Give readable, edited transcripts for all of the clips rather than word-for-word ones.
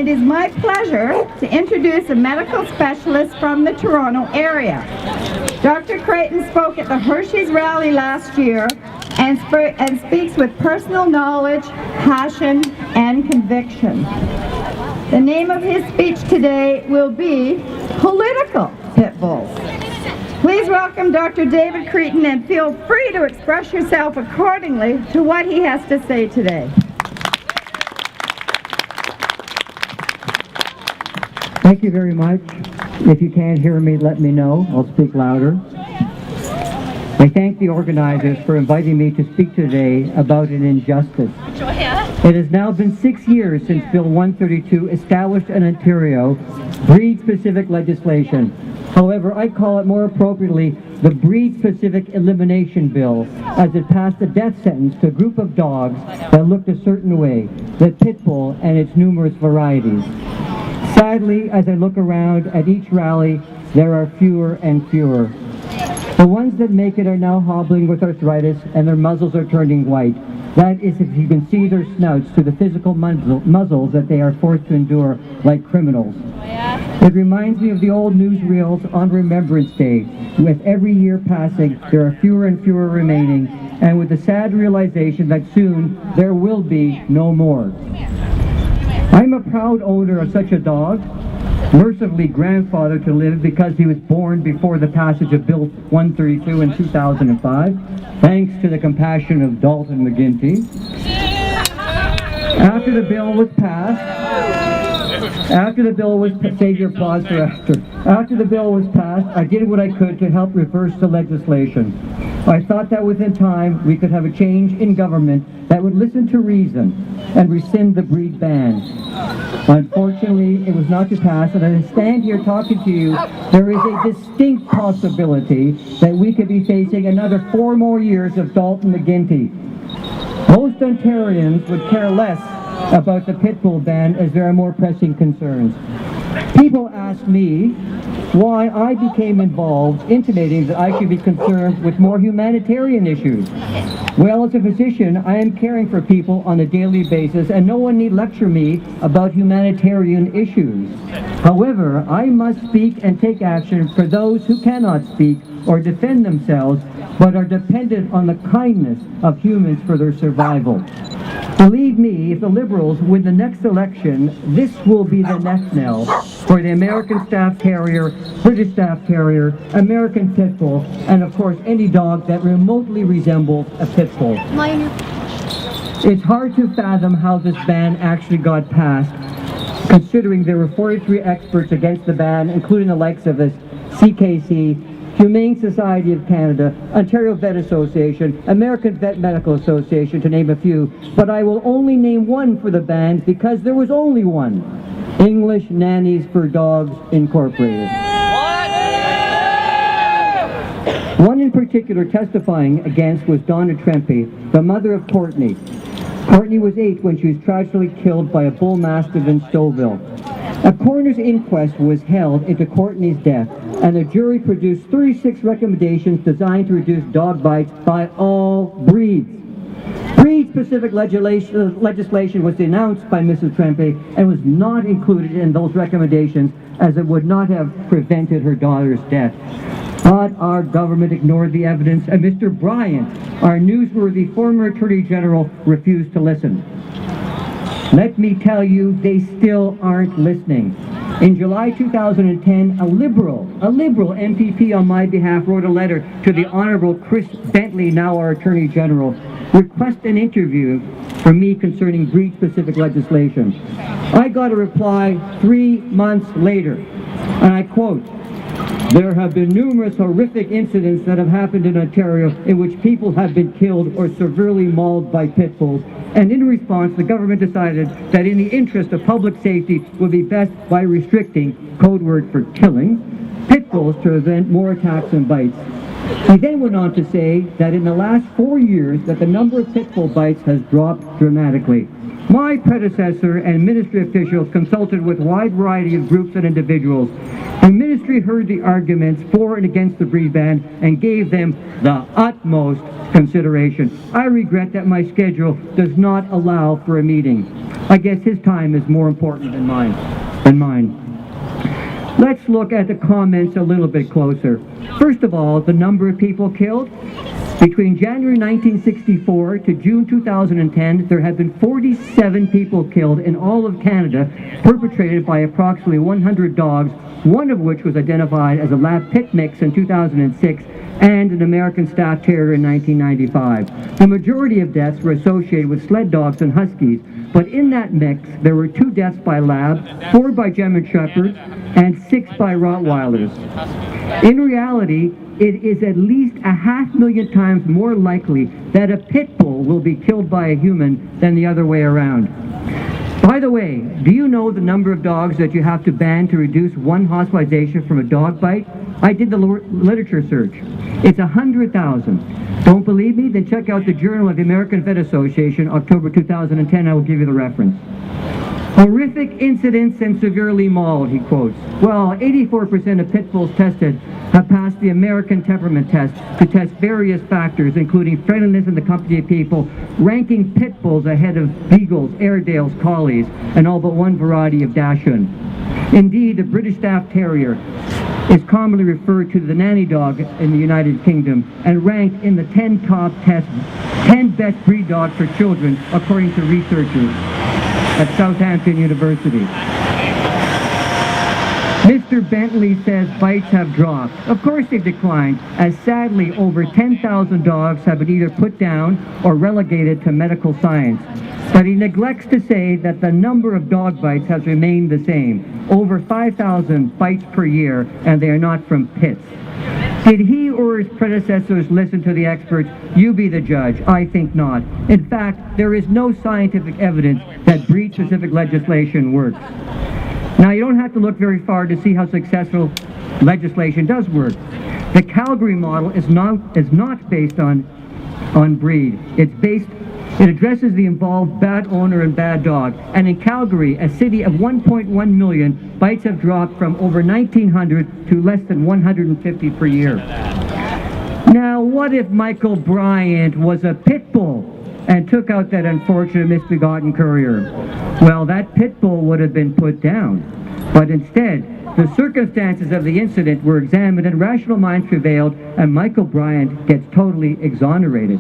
it is my pleasure to introduce a medical specialist from the Toronto area. Dr. Creighton spoke at the Hershey's rally last year and speaks with personal knowledge, passion, and conviction. The name of his speech today will be Political Pit Bulls. Please welcome Dr. David Creighton and feel free to express yourself accordingly to what he has to say today. Thank you very much. If you can't hear me, let me know. I'll speak louder. I thank the organizers for inviting me to speak today about an injustice. It has now been 6 years since Bill 132 established in Ontario breed-specific legislation. However, I call it more appropriately the Breed-Specific Elimination Bill, as it passed a death sentence to a group of dogs that looked a certain way, the pit bull and its numerous varieties. Sadly, as I look around at each rally, there are fewer and fewer. The ones that make it are now hobbling with arthritis and their muzzles are turning white. That is if you can see their snouts through the physical muzzles that they are forced to endure like criminals. It reminds me of the old newsreels on Remembrance Day. With every year passing, there are fewer and fewer remaining, and with the sad realization that soon there will be no more. I'm a proud owner of such a dog, mercifully grandfather to live because he was born before the passage of Bill 132 in 2005, thanks to the compassion of Dalton McGuinty. After the bill was passed, I did what I could to help reverse the legislation. I thought that within time we could have a change in government that would listen to reason and rescind the breed ban. Unfortunately, it was not to pass, and as I stand here talking to you, there is a distinct possibility that we could be facing another 4 more years of Dalton McGuinty. Most Ontarians would care less about the pit bull ban as there are more pressing concerns. People ask me why I became involved, intimating that I should be concerned with more humanitarian issues. Well, as a physician, I am caring for people on a daily basis, and no one need lecture me about humanitarian issues. However, I must speak and take action for those who cannot speak or defend themselves, but are dependent on the kindness of humans for their survival. Believe me, if the Liberals win the next election, this will be the next knell for the American Staff Terrier, British Staff Terrier, American Pit Bull, and of course any dog that remotely resembles a Pit Bull. It's hard to fathom how this ban actually got passed, considering there were 43 experts against the ban, including the likes of the CKC, Humane Society of Canada, Ontario Vet Association, American Vet Medical Association, to name a few, but I will only name one for the ban because there was only one. English Nannies for Dogs Incorporated. One in particular testifying against was Donna Trempe, the mother of Courtney. Courtney was 8 when she was tragically killed by a bull mastiff in Stouffville. A coroner's inquest was held into Courtney's death, and the jury produced 36 recommendations designed to reduce dog bites by all breeds. Breed-specific legislation was denounced by Mrs. Trempe and was not included in those recommendations, as it would not have prevented her daughter's death. But our government ignored the evidence, and Mr. Bryant, our newsworthy former Attorney General, refused to listen. Let me tell you, they still aren't listening. In July 2010, a Liberal MPP on my behalf wrote a letter to the Honourable Chris Bentley, now our Attorney General, request an interview for me concerning breed-specific legislation. I got a reply 3 months later, and I quote, "There have been numerous horrific incidents that have happened in Ontario in which people have been killed or severely mauled by pit bulls, and in response the government decided that in the interest of public safety would be best by restricting, code word for killing, pit bulls to prevent more attacks and bites." He then went on to say that in the last 4 years that the number of pit bull bites has dropped dramatically. My predecessor and ministry officials consulted with a wide variety of groups and individuals. The ministry heard the arguments for and against the breed ban and gave them the utmost consideration. I regret that my schedule does not allow for a meeting. I guess his time is more important than mine. Let's look at the comments a little bit closer. First of all, the number of people killed. Between January 1964 to June 2010, there have been 47 people killed in all of Canada, perpetrated by approximately 100 dogs, one of which was identified as a lab pit mix in 2006 and an American Staff Terrier in 1995. The majority of deaths were associated with sled dogs and huskies, but in that mix, there were 2 deaths by lab, 4 by German Shepherds, and 6 by Rottweilers. In reality, it is at least 500,000 times more likely that a pit bull will be killed by a human than the other way around. By the way, do you know the number of dogs that you have to ban to reduce one hospitalization from a dog bite? I did the literature search. It's 100,000. Don't believe me? Then check out the Journal of the American Vet Association, October 2010. I will give you the reference. Horrific incidents and severely mauled, he quotes. Well, 84% of pit bulls tested have passed the American temperament test to test various factors, including friendliness in the company of people, ranking pit bulls ahead of beagles, Airedales, collies, and all but one variety of Dachshund. Indeed, the British Staff Terrier is commonly referred to the nanny dog in the United Kingdom and ranked in the 10 best breed dogs for children, according to researchers at Southampton University. Mr. Bentley says bites have dropped. Of course they've declined, as sadly over 10,000 dogs have been either put down or relegated to medical science. But he neglects to say that the number of dog bites has remained the same, over 5,000 bites per year, and they are not from pits. Did he or his predecessors listen to the experts? You be the judge. I think not. In fact, there is no scientific evidence that breed-specific legislation works. Now, you don't have to look very far to see how successful legislation does work. The Calgary model is not based on breed. It addresses the involved bad owner and bad dog. And in Calgary, a city of 1.1 million, bites have dropped from over 1,900 to less than 150 per year. Now, what if Michael Bryant was a pit bull and took out that unfortunate misbegotten courier? Well, that pit bull would have been put down. But instead, the circumstances of the incident were examined and rational minds prevailed, and Michael Bryant gets totally exonerated.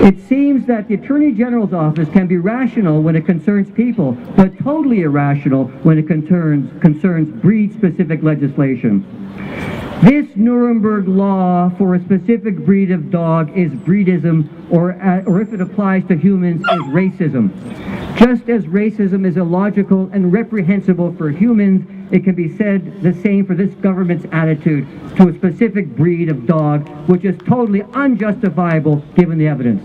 It seems that the Attorney General's office can be rational when it concerns people, but totally irrational when it concerns breed-specific legislation. This Nuremberg law for a specific breed of dog is breedism, or if it applies to humans, is racism. Just as racism is illogical and reprehensible for humans, it can be said the same for this government's attitude to a specific breed of dog, which is totally unjustifiable given the evidence.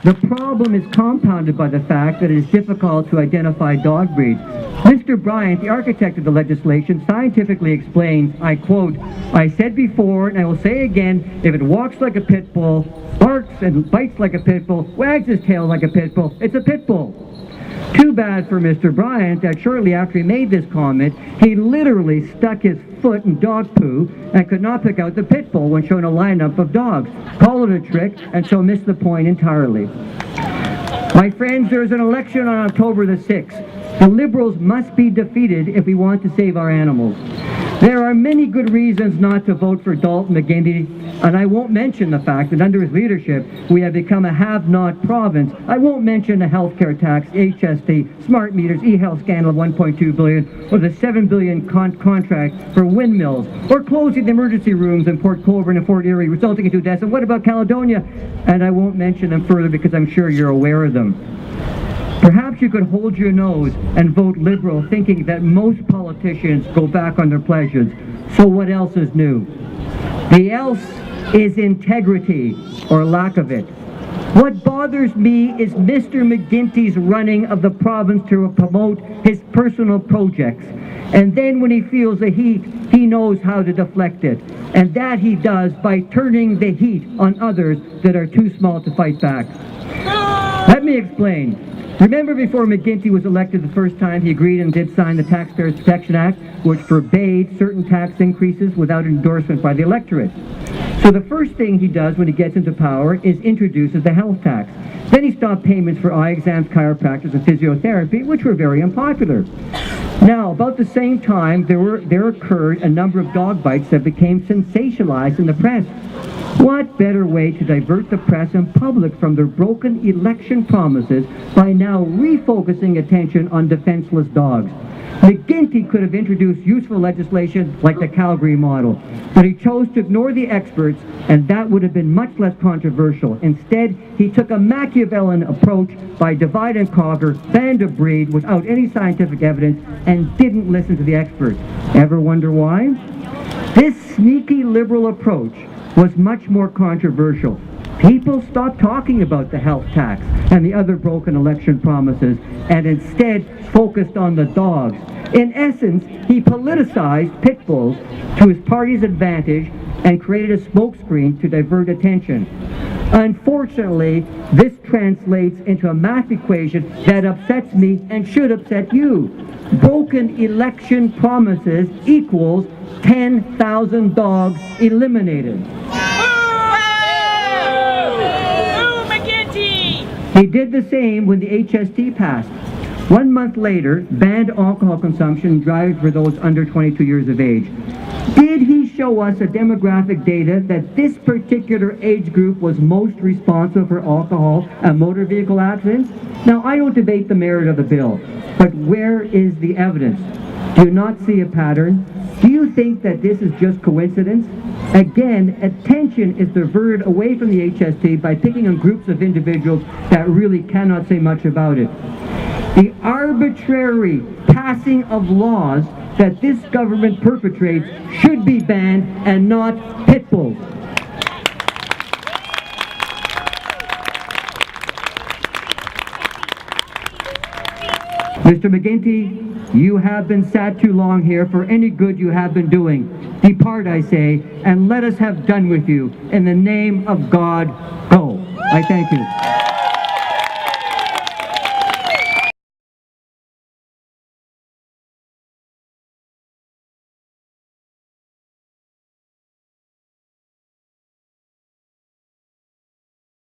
The problem is compounded by the fact that it is difficult to identify dog breeds. Mr. Bryant, the architect of the legislation, scientifically explains, I quote, "I said before, and I will say again, if it walks like a pit bull, barks and bites like a pit bull, wags his tail like a pit bull, it's a pit bull." Too bad for Mr. Bryant that shortly after he made this comment, he literally stuck his foot in dog poo and could not pick out the pit bull when shown a lineup of dogs. Call it a trick, and so missed the point entirely. My friends, there's an election on October the 6th. The Liberals must be defeated if we want to save our animals. There are many good reasons not to vote for Dalton McGuinty, and I won't mention the fact that under his leadership, we have become a have-not province. I won't mention the healthcare tax, HST, smart meters, e-health scandal of $1.2 billion, or the $7 billion contract for windmills, or closing the emergency rooms in Port Colborne and Fort Erie, resulting in 2 deaths. And what about Caledonia? And I won't mention them further because I'm sure you're aware of them. Perhaps you could hold your nose and vote Liberal, thinking that most politicians go back on their pledges. So what else is new? The else is integrity, or lack of it. What bothers me is Mr. McGuinty's running of the province to promote his personal projects. And then when he feels the heat, he knows how to deflect it. And that he does by turning the heat on others that are too small to fight back. Let me explain. Remember, before McGuinty was elected the first time, he agreed and did sign the Taxpayers Protection Act, which forbade certain tax increases without endorsement by the electorate. So So the first thing he does when he gets into power is introduces the health tax. Then he stopped payments for eye exams, chiropractors, and physiotherapy, which were very unpopular. Now, about the same time, there occurred a number of dog bites that became sensationalized in the press. What better way to divert the press and public from their broken election promises by now refocusing attention on defenseless dogs? McGuinty could have introduced useful legislation like the Calgary model, but he chose to ignore the experts, and that would have been much less controversial. Instead, he took a Machiavellian approach by divide and conquer, banned a breed without any scientific evidence, and didn't listen to the experts. Ever wonder why? This sneaky liberal approach was much more controversial. People stopped talking about the health tax and the other broken election promises and instead focused on the dogs. In essence, he politicized pit bulls to his party's advantage and created a smokescreen to divert attention. Unfortunately, this translates into a math equation that upsets me and should upset you. Broken election promises equals 10,000 dogs eliminated. He did the same when the HST passed. 1 month later, banned alcohol consumption and driving for those under 22 years of age. Did he show us a demographic data that this particular age group was most responsible for alcohol and motor vehicle accidents? Now, I don't debate the merit of the bill, but where is the evidence? Do you not see a pattern? Do you think that this is just coincidence? Again, attention is diverted away from the HST by picking on groups of individuals that really cannot say much about it. The arbitrary passing of laws that this government perpetrates should be banned and not pit bulls. Mr. McGuinty, you have been sat too long here for any good you have been doing. Depart, I say, and let us have done with you. In the name of God, go. I thank you.